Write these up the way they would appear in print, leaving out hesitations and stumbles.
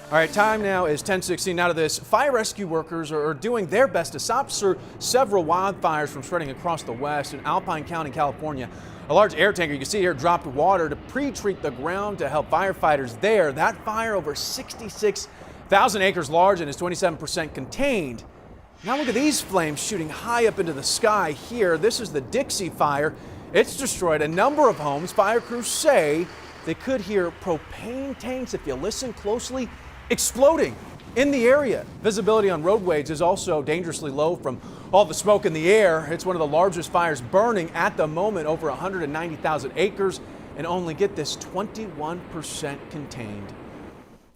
All right, time now is 10:16. Now to this, fire rescue workers are doing their best to stop several wildfires from spreading across the west. In Alpine County, California, a large air tanker you can see here dropped water to pre-treat the ground to help firefighters there. That fire over 66,000 acres large and is 27% contained. Now look at these flames shooting high up into the sky here. This is the Dixie Fire. It's destroyed a number of homes. Fire crews say they could hear propane tanks, if you listen closely, exploding in the area. Visibility on roadways is also dangerously low from all the smoke in the air. It's one of the largest fires burning at the moment, over 190,000 acres, and only, get this, 21% contained.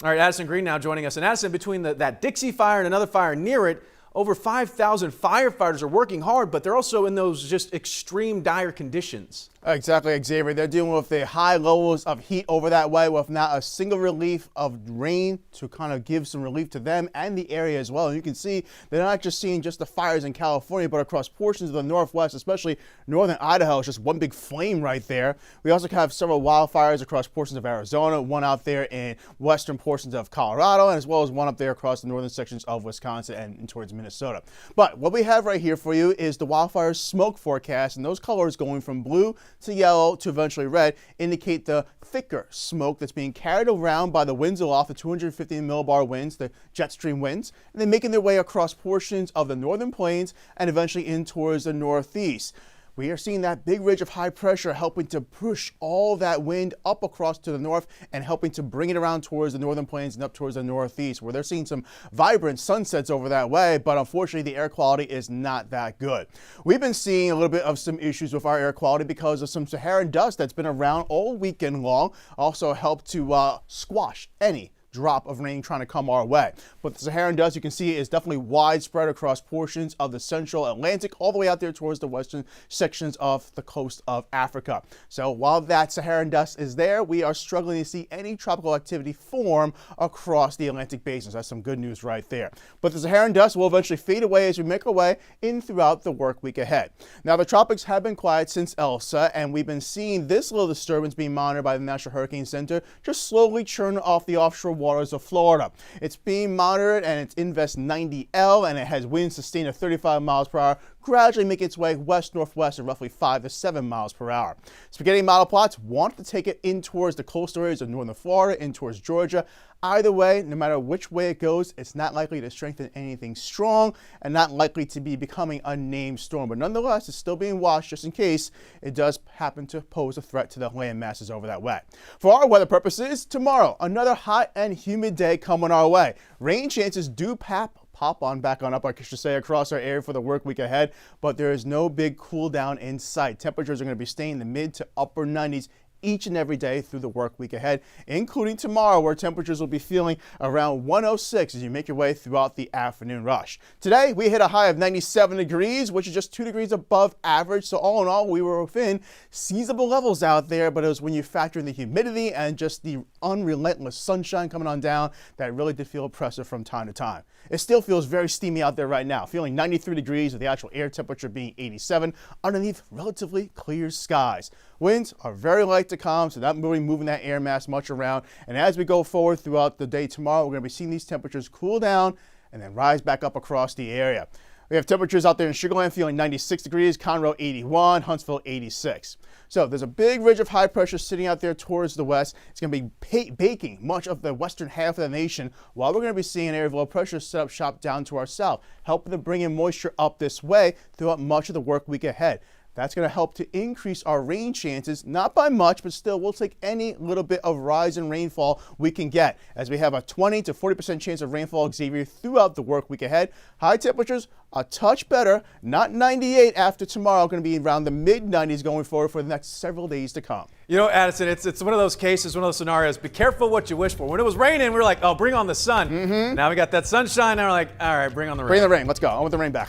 All right, Addison Green now joining us. And Addison, between that Dixie Fire and another fire near it, over 5,000 firefighters are working hard, but they're also in those just extreme dire conditions. Exactly, Xavier. They're dealing with the high levels of heat over that way with not a single relief of rain to kind of give some relief to them and the area as well. And you can see they're not just seeing just the fires in California, but across portions of the Northwest, especially northern Idaho. It's just one big flame right there. We also have several wildfires across portions of Arizona, one out there in western portions of Colorado, and as well as one up there across the northern sections of Wisconsin and towards Minnesota. But what we have right here for you is the wildfire smoke forecast, and those colors going from blue to yellow to eventually red indicate the thicker smoke that's being carried around by the winds aloft, the 250 millibar winds, the jet stream winds, and then making their way across portions of the northern plains and eventually in towards the northeast. We are seeing that big ridge of high pressure helping to push all that wind up across to the north and helping to bring it around towards the northern plains and up towards the northeast, where they're seeing some vibrant sunsets over that way, but unfortunately the air quality is not that good. We've been seeing a little bit of some issues with our air quality because of some Saharan dust that's been around all weekend long, also helped to squash any drop of rain trying to come our way. But the Saharan dust, you can see, is definitely widespread across portions of the central Atlantic, all the way out there towards the western sections of the coast of Africa. So while that Saharan dust is there, we are struggling to see any tropical activity form across the Atlantic basin. So that's some good news right there. But the Saharan dust will eventually fade away as we make our way in throughout the work week ahead. Now, the tropics have been quiet since Elsa, and we've been seeing this little disturbance being monitored by the National Hurricane Center just slowly churn off the offshore waters of Florida. It's being monitored and it's Invest 90L, and it has winds sustained at 35 miles per hour, gradually making its way west-northwest at roughly 5 to 7 miles per hour. Spaghetti model plots want to take it in towards the coastal areas of northern Florida, in towards Georgia. Either way, no matter which way it goes, it's not likely to strengthen anything strong and not likely to be becoming a named storm. But nonetheless, it's still being watched just in case it does happen to pose a threat to the land masses over that way. For our weather purposes, tomorrow, another hot and humid day coming our way. Rain chances do pop on back on up, I should say, across our area for the work week ahead, but there is no big cool down in sight. Temperatures are going to be staying in the mid to upper 90s each and every day through the work week ahead, including tomorrow, where temperatures will be feeling around 106 as you make your way throughout the afternoon rush. Today, we hit a high of 97 degrees, which is just 2 degrees above average. So all in all, we were within seasonable levels out there, but it was when you factor in the humidity and just the unrelentless sunshine coming on down that really did feel oppressive from time to time. It still feels very steamy out there right now, feeling 93 degrees with the actual air temperature being 87 underneath relatively clear skies. Winds are very light to calm, so not really moving that air mass much around. And as we go forward throughout the day tomorrow, we're going to be seeing these temperatures cool down and then rise back up across the area. We have temperatures out there in Sugar Land feeling 96 degrees, Conroe 81, Huntsville 86. So there's a big ridge of high pressure sitting out there towards the west. It's going to be baking much of the western half of the nation, while we're going to be seeing an area of low pressure set up shop down to our south, helping to bring in moisture up this way throughout much of the work week ahead. That's going to help to increase our rain chances, not by much, but still we'll take any little bit of rise in rainfall we can get, as we have a 20 to 40% chance of rainfall, Xavier, throughout the work week ahead. High temperatures a touch better, not 98 after tomorrow, going to be around the mid-90s going forward for the next several days to come. You know, Addison, it's one of those cases, one of those scenarios. Be careful what you wish for. When it was raining, we were like, oh, bring on the sun. Now we got that sunshine. Now we're like, all right, bring on the rain. Bring the rain. Let's go. I want the rain back.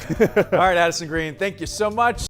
All right, Addison Green, thank you so much.